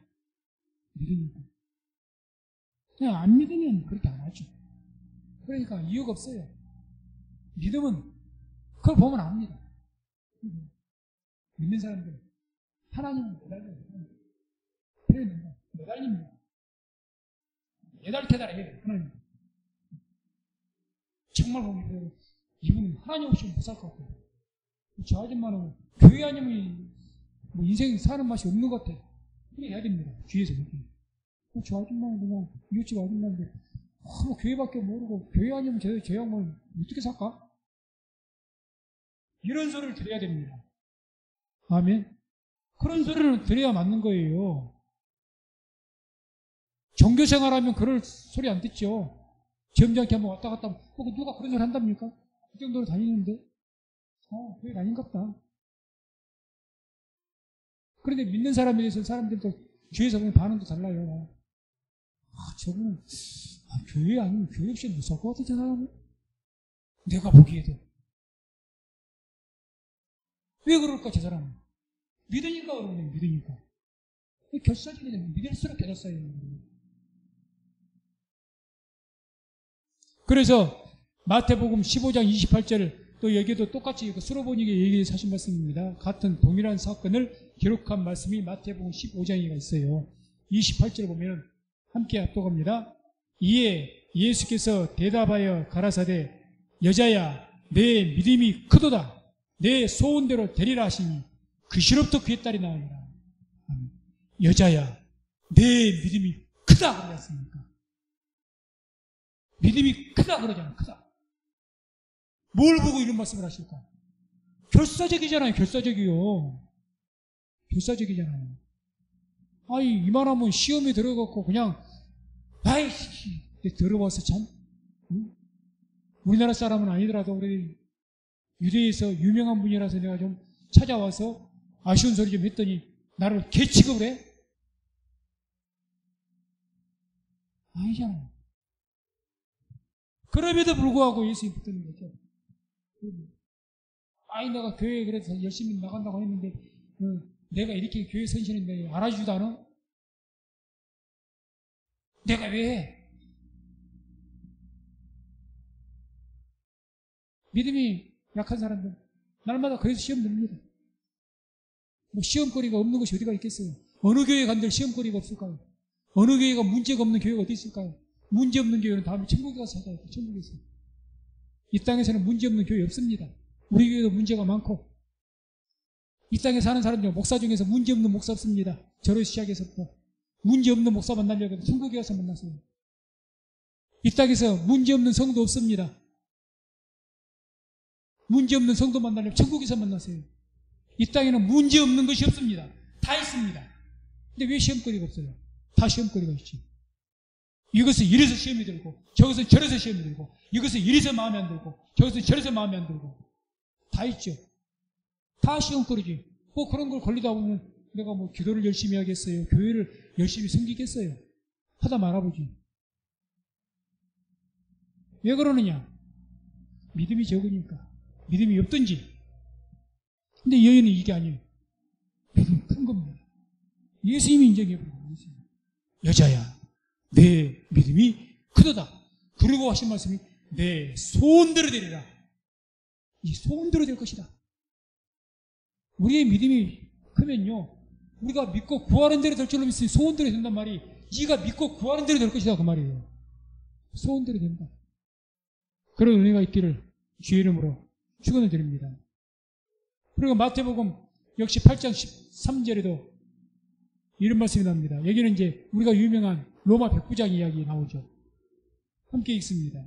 그냥 안 믿으면 그렇게 안 하죠. 그러니까 이유가 없어요. 믿음은 그걸 보면 압니다. 믿는 사람들 하나님은 매달려요. 그래 매달립니다. 매달캐달해요. 하나님 정말 보면 이분은 하나님 없이 못 살 것 같아요. 저 아줌마는 교회 아니면 뭐 인생 사는 맛이 없는 것 같아요. 그렇게 해야 됩니다. 뒤에서 그렇게. 저 아줌마는 그냥 이웃집 아줌마인데 뭐 교회밖에 모르고 교회 아니면 저 양반은 어떻게 살까? 이런 소리를 드려야 됩니다. 아멘. 그런 소리를 드려야 맞는 거예요. 종교생활하면 그럴 소리 안 듣죠. 점잖게 한번 왔다 갔다 하면 누가 그런 소리 한답니까? 그 정도로 다니는데 교회 아닌갑다. 그런데 믿는 사람에 대해서 사람들도 주위에서 보면 반응도 달라요. 저분은 교회 아니면 교회 없이 못 살 것 같아, 저 사람은. 내가 보기에도. 왜 그럴까, 저 사람은? 믿으니까 그러네, 믿으니까. 결사적이 되면 믿을수록 결사해야 되는 거예요. 그래서 마태복음 15장 28절 또 여기도 똑같이 수로보니게 얘기해서 하신 말씀입니다. 같은 동일한 사건을 기록한 말씀이 마태복음 15장에 있어요. 28절에 보면 함께 합독합니다. 이에 예수께서 대답하여 가라사대 여자야 내 믿음이 크도다. 내 소원대로 되리라 하시니 그 시로부터 그의 딸이 나으니라. 여자야 내 믿음이 크다 그러지 않습니까? 믿음이 크다 그러잖아요. 크다. 뭘 보고 이런 말씀을 하실까? 결사적이잖아요. 결사적이요. 결사적이잖아요. 아이 이만하면 시험에 들어갔고 그냥 아이씨 들어봐서 참 우리나라 사람은 아니더라도 우리 유대에서 유명한 분이라서 내가 좀 찾아와서 아쉬운 소리 좀 했더니 나를 개취급을 해? 아니잖아요. 그럼에도 불구하고 예수님 붙드는 거죠. 아이 내가 교회에 그래서 열심히 나간다고 했는데 내가 이렇게 교회 선신인데 알아주지도 않아? 내가 왜 해? 믿음이 약한 사람들 날마다 그래서 시험 듭니다. 뭐 시험거리가 없는 것이 어디가 있겠어요? 어느 교회 간들 시험거리가 없을까요? 어느 교회가 문제가 없는 교회가 어디 있을까요? 문제 없는 교회는 다음에 천국에 가서 찾아야 돼요. 천국에서. 이 땅에서는 문제 없는 교회 없습니다. 우리 교회도 문제가 많고 이 땅에 사는 사람들 목사 중에서 문제 없는 목사 없습니다. 저를 시작해서부터 문제 없는 목사 만나려고 해도 천국에 가서 만났어요. 이 땅에서 문제 없는 성도 없습니다. 문제 없는 성도 만나려면 천국에서 만나세요. 이 땅에는 문제 없는 것이 없습니다. 다 있습니다. 근데 왜 시험거리가 없어요? 다 시험거리가 있지. 이것은 이래서 시험이 들고 저것은 저래서 시험이 들고 이것은 이래서 마음에 안 들고 저것은 저래서 마음에 안 들고 다 있죠. 다 시험거리지. 뭐 그런 걸 걸리다 보면 내가 뭐 기도를 열심히 하겠어요? 교회를 열심히 섬기겠어요? 하다 말아보지. 왜 그러느냐? 믿음이 적으니까. 믿음이 없든지. 근데 여인은 이게 아니에요. 믿음이 큰 겁니다. 예수님이 인정해버려요. 여자야 내 믿음이 크도다. 그리고 하신 말씀이 내 소원대로 되리라. 이 소원대로 될 것이다. 우리의 믿음이 크면요 우리가 믿고 구하는 대로 될 줄로 믿으니 소원대로 된단 말이 네가 믿고 구하는 대로 될 것이다 그 말이에요. 소원대로 된다. 그런 은혜가 있기를 주의 이름으로 축원을 드립니다. 그리고 마태복음 역시 8장 13절에도 이런 말씀이 나옵니다. 여기는 이제 우리가 유명한 로마 백부장 이야기 나오죠. 함께 읽습니다.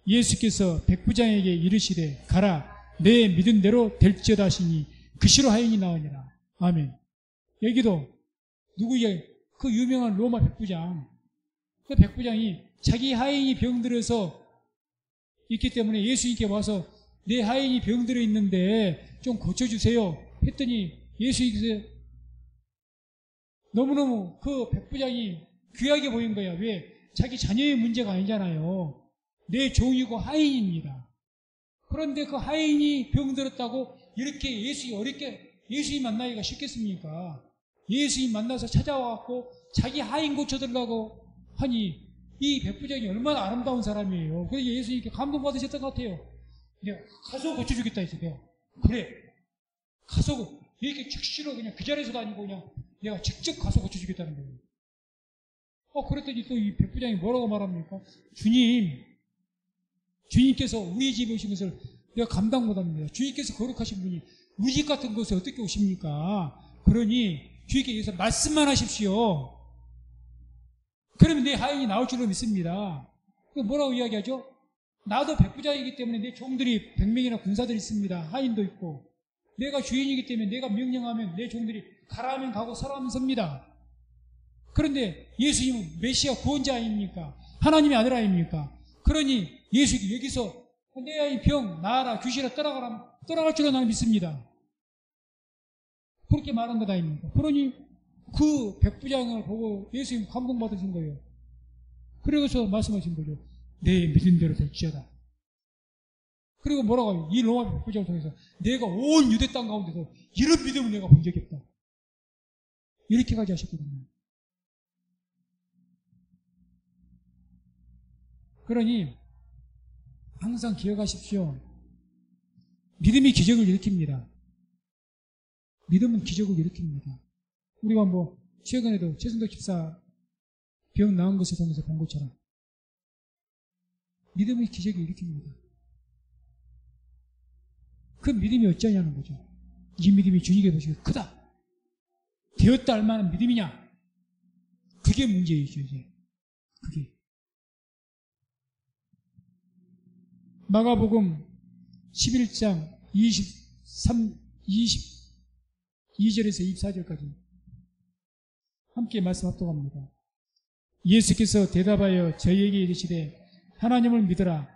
예수께서 백부장에게 이르시되 가라 내 믿은 대로 될지어다 하시니 그 시로 하인이 나오니라. 아멘. 여기도 누구의 그 유명한 로마 백부장 그 백부장이 자기 하인이 병들어서 있기 때문에 예수님께 와서 내 하인이 병들어 있는데 좀 고쳐주세요 했더니 예수님께서 너무너무 그 백부장이 귀하게 보인 거야. 왜? 자기 자녀의 문제가 아니잖아요. 내 종이고 하인입니다. 그런데 그 하인이 병들었다고 이렇게 예수님 만나기가 쉽겠습니까? 예수님 만나서 찾아와갖고 자기 하인 고쳐달라고 하니 이 백부장이 얼마나 아름다운 사람이에요. 그래서 예수님께 감동받으셨던 것 같아요. 내가 가서 고쳐주겠다 했어요. 내가. 그래. 가서 이렇게 즉시로 그냥 그 자리에서도 아니고 그냥 내가 직접 가서 고쳐주겠다는 거예요. 그랬더니 또 이 백부장이 뭐라고 말합니까? 주님께서 우리 집에 오신 것을 내가 감당 못합니다. 주님께서 거룩하신 분이 우리 집 같은 곳에 어떻게 오십니까? 그러니 주님께 의해서 말씀만 하십시오. 그러면 내 하인이 나올 줄로 믿습니다. 뭐라고 이야기하죠? 나도 백부장이기 때문에 내 종들이 100명이나 군사들이 있습니다. 하인도 있고 내가 주인이기 때문에 내가 명령하면 내 종들이 가라 하면 가고 서라 하면 섭니다. 그런데 예수님은 메시아 구원자 아닙니까? 하나님의 아들 아닙니까? 그러니 예수님이 여기서 내 아이 병 나아라 귀신아 떠나갈 줄로 나는 믿습니다. 그렇게 말한 것 아닙니까? 그러니 그 백부장을 보고 예수님 감동받으신 거예요. 그래서 말씀하신 거죠. 내 믿은 대로 될지어다. 그리고 뭐라고 하요? 이 로마 백부장을 통해서 내가 온 유대 땅 가운데서 이런 믿음을 내가 본 적이 없다. 이렇게까지 하셨거든요. 그러니 항상 기억하십시오. 믿음이 기적을 일으킵니다. 믿음은 기적을 일으킵니다. 우리가 뭐 최근에도 최순덕 집사 병 나은 것을 통해서 본 것처럼 믿음의 기적이 일으킵니다. 그 믿음이 어쩌냐는 거죠. 이 믿음이 주님께 보시기에 크다. 되었다 할 만한 믿음이냐? 그게 문제이죠, 이제. 그게. 마가복음 11장 22절에서 24절까지 함께 말씀 합독합니다. 예수께서 대답하여 저희에게 이르시되 하나님을 믿으라.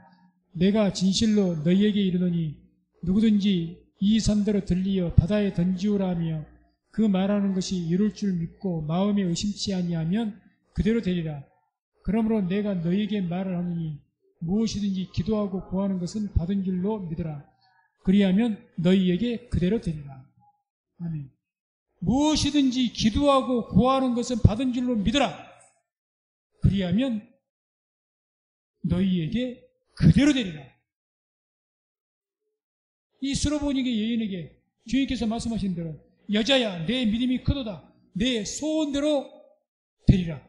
내가 진실로 너희에게 이르노니 누구든지 이 산대로 들리어 바다에 던지우라 하며 그 말하는 것이 이룰 줄 믿고 마음에 의심치 아니하면 그대로 되리라. 그러므로 내가 너희에게 말을 하노니 무엇이든지 기도하고 구하는 것은 받은 줄로 믿으라. 그리하면 너희에게 그대로 되리라. 아멘. 무엇이든지 기도하고 구하는 것은 받은 줄로 믿으라. 그리하면 너희에게 그대로 되리라. 이 수로보니게 여인에게 주님께서 말씀하신 대로 여자야 내 믿음이 크도다. 내 소원대로 되리라.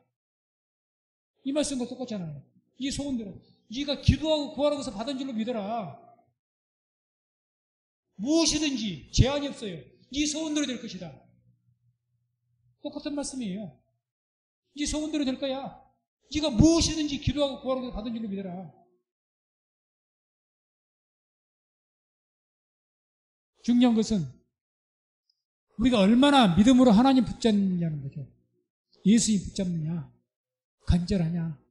이 말씀과 똑같잖아요. 이 소원대로. 네가 기도하고 구하는 것을 받은 줄로 믿어라. 무엇이든지 제한이 없어요. 네 소원대로 될 것이다. 똑같은 말씀이에요. 네 소원대로 될 거야. 네가 무엇이든지 기도하고 구하는 것을 받은 줄로 믿어라. 중요한 것은 우리가 얼마나 믿음으로 하나님 붙잡느냐는 거죠. 예수님 붙잡느냐, 간절하냐.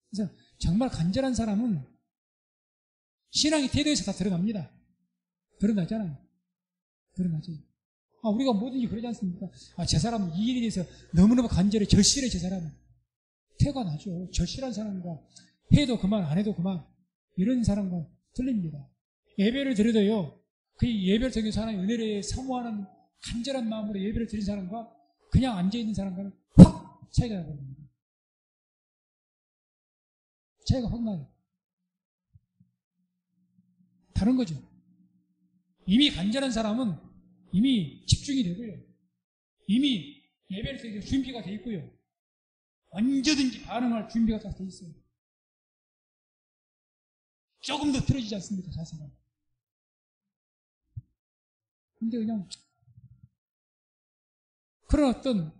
그래서 정말 간절한 사람은 신앙의 태도에서 다 드러납니다. 드러나잖아요. 드러나죠. 우리가 뭐든지 그러지 않습니까? 제 사람은 이 일에 대해서 너무너무 간절해, 절실해, 제 사람은. 태가 나죠. 절실한 사람과 해도 그만, 안 해도 그만. 이런 사람과 틀립니다. 예배를 드려도요, 그 예배를 통해서 하나님 은혜를 사모하는 간절한 마음으로 예배를 드린 사람과 그냥 앉아있는 사람과는 확 차이가 나거든요. 차이가 확 나요. 다른 거죠. 이미 간절한 사람은 이미 집중이 되고요. 이미 예배를 통해서 준비가 돼 있고요. 언제든지 반응할 준비가 다 돼 있어요. 조금 더 틀어지지 않습니다, 자세가. 근데 그냥 그런 어떤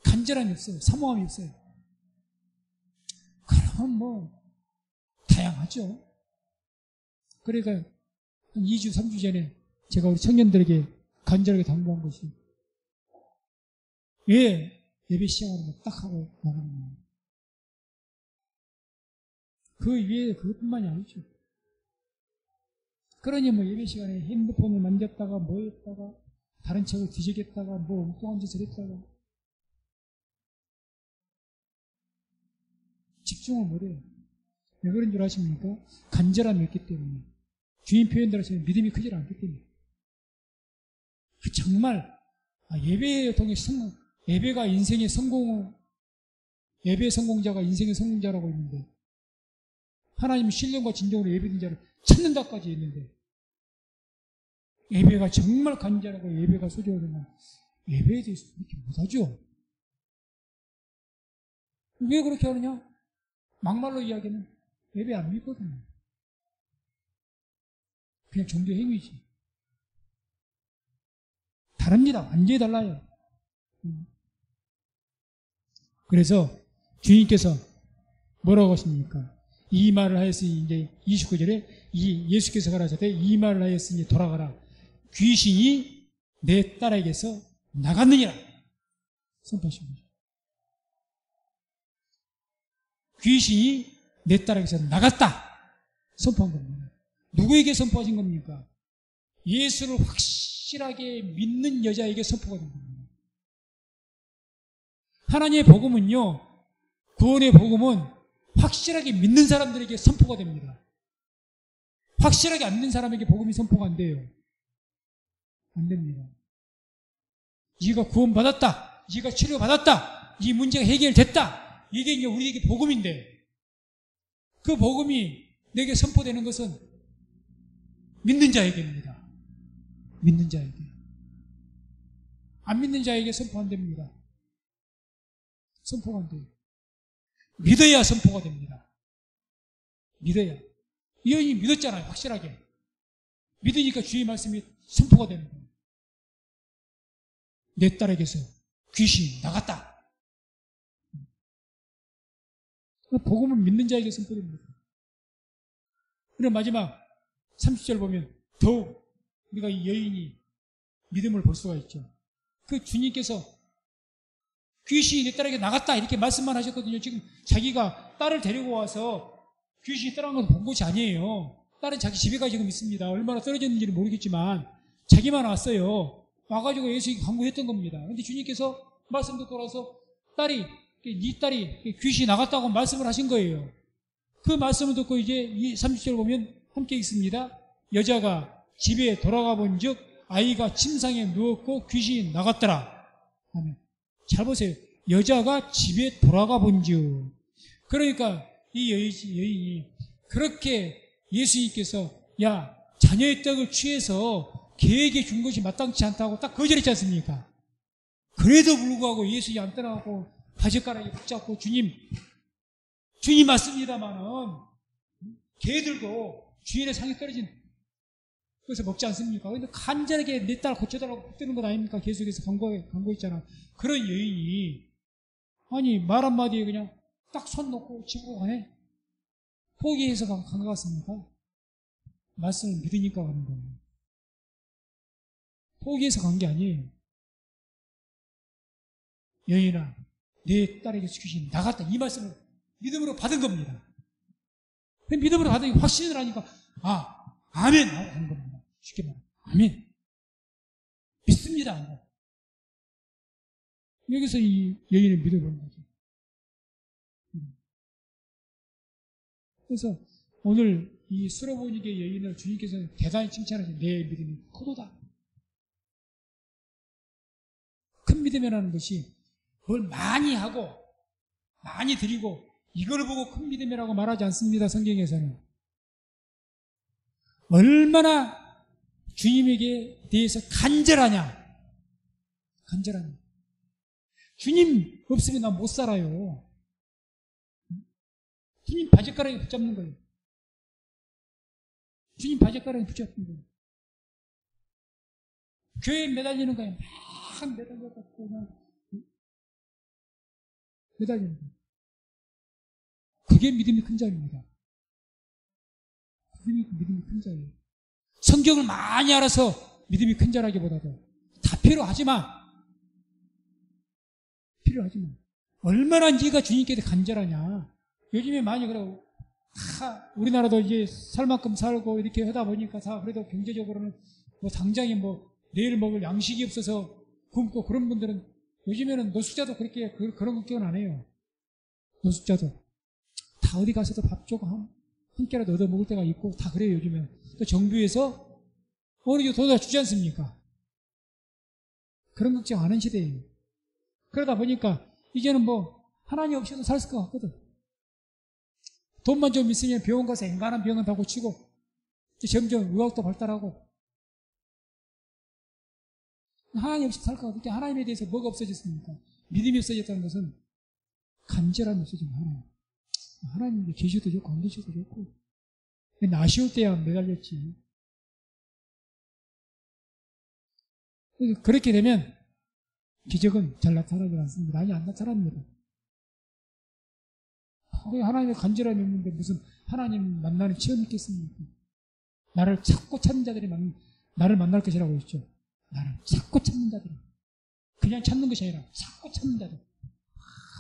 간절함이 없어요. 사모함이 없어요. 그럼 다양하죠. 그러니까 한 2주, 3주 전에 제가 우리 청년들에게 간절하게 당부한 것이 왜 예배 시작하는 거 딱 하고 나가는 거예요. 그 위에 그것뿐만이 아니죠. 그러니 예배 시간에 핸드폰을 만졌다가 했다가 다른 책을 뒤지겠다가 엉뚱한 짓을 했다가 집중을 못해요. 왜 그런 줄 아십니까? 간절함이 없기 때문에. 주인 표현대로 하시면 믿음이 크지 않기 때문에. 정말 예배에 통해서 예배가 인생의 예배 성공자가 인생의 성공자라고 했는데 하나님 신령과 진정으로 예배드린 자를 찾는다까지 했는데 예배가 정말 간절하고 예배가 소중하면 예배에 대해서 그렇게 못하죠. 왜 그렇게 하느냐? 막말로 이야기는 예배 안 믿거든요. 그냥 종교 행위지. 다릅니다. 완전히 달라요. 그래서 주님께서 뭐라고 하십니까? 이 말을 하였으니 이제 29절에 예수께서 가라사대 이 말을 하였으니 돌아가라. 귀신이 내 딸에게서 나갔느니라. 선포하신 거죠. 귀신이 내 딸에게서 나갔다. 선포한 겁니다. 누구에게 선포하신 겁니까? 예수를 확실하게 믿는 여자에게 선포가 된 겁니다. 하나님의 복음은요, 구원의 복음은 확실하게 믿는 사람들에게 선포가 됩니다. 확실하게 안 믿는 사람에게 복음이 선포가 안 돼요. 안 됩니다. 네가 구원받았다. 네가 치료받았다. 네 문제가 해결됐다. 이게 이제 우리에게 복음인데 그 복음이 내게 선포되는 것은 믿는 자에게입니다. 믿는 자에게. 안 믿는 자에게 선포 안 됩니다. 선포가 안 돼요. 믿어야 선포가 됩니다. 믿어야. 이 여인이 믿었잖아요. 확실하게. 믿으니까 주의 말씀이 선포가 되는 거예요. 내 딸에게서 귀신이 나갔다. 복음은 믿는 자에게 선포됩니다. 그리고 마지막 30절 보면 더욱 우리가 이 여인이 믿음을 볼 수가 있죠. 그 주님께서 귀신이 내 딸에게 나갔다 이렇게 말씀만 하셨거든요. 지금 자기가 딸을 데리고 와서 귀신이 떠난 건 본 것이 아니에요. 딸은 자기 집에 가 지금 있습니다. 얼마나 떨어졌는지는 모르겠지만 자기만 왔어요. 와가지고 예수에게 간구했던 겁니다. 그런데 주님께서 말씀 듣고 나서 네 딸이 귀신이 나갔다고 말씀을 하신 거예요. 그 말씀을 듣고 이제 이 30절 보면 함께 있습니다. 여자가 집에 돌아가 본 즉 아이가 침상에 누웠고 귀신이 나갔더라. 아멘. 잘 보세요. 여자가 집에 돌아가 본 즉. 그러니까 이 여인이 그렇게 예수님께서 야 자녀의 떡을 취해서 개에게 준 것이 마땅치 않다고 딱 거절했지 않습니까? 그래도 불구하고 예수님이 안 떠나고 바짓가락에 붙잡고 주님 맞습니다마는 개들도 주인의 상에 떨어진 그래서 먹지 않습니까? 그런데 간절하게 내 딸 고쳐달라고 붙드는 것 아닙니까? 계속해서 간구했잖아. 그런 여인이 아니 말 한마디에 그냥 딱 손 놓고 집으로 가네. 포기해서 간 것 같습니까? 말씀을 믿으니까 가는 거예요. 포기해서 간 게 아니에요. 여인아 내 딸에게 귀신이 나갔다. 이 말씀을 믿음으로 받은 겁니다. 믿음으로 받으니 확신을 하니까 아멘 하고 하는 겁니다. 쉽게 말하면 아멘. 믿습니다. 여기서 이 여인을 믿어보는 거죠. 그래서 오늘 이 수로보니게 여인을 주님께서는 대단히 칭찬하신 내 믿음이 크도다. 큰 믿음이라는 것이 뭘 많이 하고 많이 드리고 이걸 보고 큰 믿음이라고 말하지 않습니다. 성경에서는. 얼마나 주님에게 대해서 간절하냐. 주님 없으면 나 못 살아요. 주님 바짓가락에 붙잡는 거예요. 주님 바짓가락에 붙잡는 거예요. 교회에 매달리는 거예요. 막 매달려갖고 그냥 매달리는 거예요. 그게 믿음이 큰 자입니다. 그게 믿음이 큰 자예요. 성경을 많이 알아서 믿음이 큰 자라기보다도 다 필요하지만 얼마나 네가 주님께 간절하냐. 요즘에 많이 그러고 우리나라도 이제 살 만큼 살고 이렇게 하다 보니까 다 그래도 경제적으로는 뭐 당장에 뭐 내일 먹을 양식이 없어서 굶고 그런 분들은 요즘에는 노숙자도 그렇게 그런 걱정은 안 해요. 노숙자도 다 어디 가서도 밥 조금 한 끼라도 얻어 먹을 때가 있고 다 그래요. 요즘에 또 정부에서 어느 정도 도다 주지 않습니까? 그런 걱정 안 하는 시대예요. 그러다 보니까 이제는 뭐 하나님 없이도 살 것 같거든. 돈만 좀 있으면 병원 가서 앵간한 병은 다 고치고 점점 의학도 발달하고 하나님 없이 살 것 같아. 하나님에 대해서 뭐가 없어졌습니까? 믿음이 없어졌다는 것은 간절함이 없어진 거예요. 하나님이 계셔도 좋고 안 계셔도 좋고 아쉬울 때야 매달렸지. 그렇게 되면 기적은 잘 나타나지 않습니다. 아니 안 나타납니다. 하나님의 간절함이 없는데 무슨 하나님 만나는 체험이 있겠습니까? 나를 찾고 찾는 자들이 나를 만날 것이라고 했죠. 나를 찾고 찾는 자들이 그냥 찾는 것이 아니라 찾고 찾는 자들.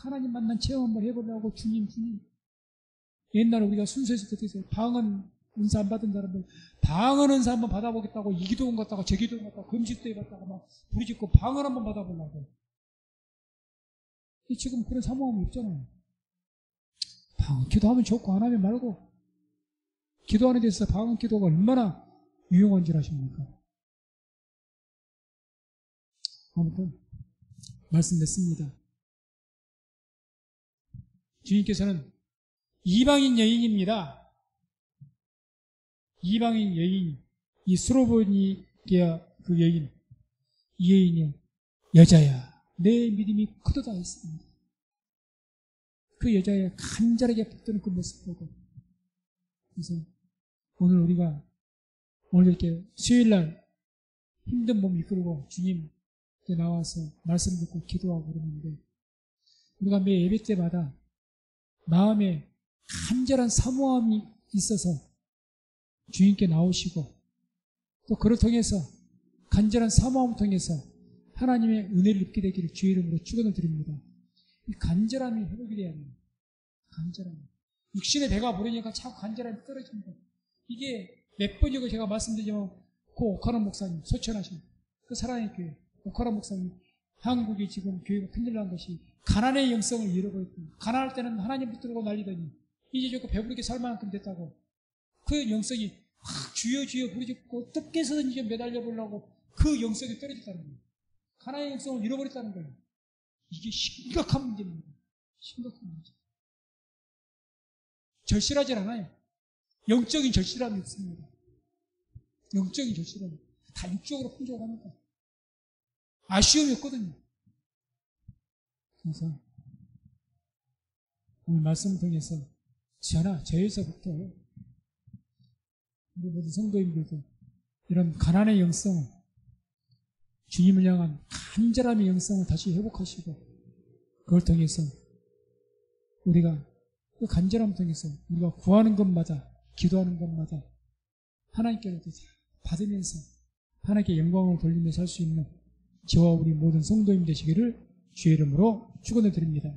하나님 만난 체험 한번 해보려고 주님 옛날에 우리가 순서에서 듣겠어요. 방언 은사 안 받은 사람들 방언 은사 한번 받아보겠다고 이 기도원 갔다가 저 기도원 갔다가 금식도 해봤다가 막 부르짖고 방언 한번 받아보려고. 지금 그런 사모함이 없잖아요. 방언 기도하면 좋고 안 하면 말고. 기도하는 데 있어서 방언 기도가 얼마나 유용한 줄 아십니까? 아무튼 말씀 냈습니다. 주님께서는 이방인 여인입니다. 이방인 여인, 이 수로보니게야 그 여인, 이 여인이 여자야 내 믿음이 크도다 했습니다. 그 여자의 간절하게 붙드는 그 모습 보고, 그래서 오늘 우리가 오늘 이렇게 수요일날 힘든 몸 이끌고 주님께 나와서 말씀 듣고 기도하고 그러는데, 우리가 매 예배 때마다 마음에 간절한 사모함이 있어서 주님께 나오시고, 또 그를 통해서 간절한 사모함을 통해서 하나님의 은혜를 입게 되기를 주의 이름으로 축원을 드립니다. 이 간절함이 회복이 돼야 합니다. 간절함. 육신의 배가 부르니까 자꾸 간절함이 떨어집니다. 이게 몇 번이고 제가 말씀드리지만, 그 오카람 목사님, 소천하신 그 사랑의 교회, 오카람 목사님, 한국이 지금 교회가 큰일 난 것이 가난의 영성을 잃어버렸고, 가난할 때는 하나님 붙들고 난리더니 이제 저거 배부르게 살 만큼 됐다고 그 영성이 주여 주여 부르짖고 어떻게서든지 매달려 보려고 그 영성이 떨어졌다는 거예요. 가난의 영성을 잃어버렸다는 거예요. 이게 심각한 문제입니다. 심각한 문제. 절실하지 않아요. 영적인 절실함이 없습니다. 영적인 절실함이 다 육적으로 풍족합니다. 아쉬움이 없거든요. 그래서 오늘 말씀을 통해서 저에서부터 우리 모든 성도님들도 이런 가난의 영성을, 주님을 향한 간절함의 영성을 다시 회복하시고, 그걸 통해서 우리가 그 간절함을 통해서 우리가 구하는 것마다, 기도하는 것마다 하나님께로부터 받으면서 하나님께 영광을 돌리며 살 수 있는 저와 우리 모든 성도님 되시기를 주의 이름으로 축원을 드립니다.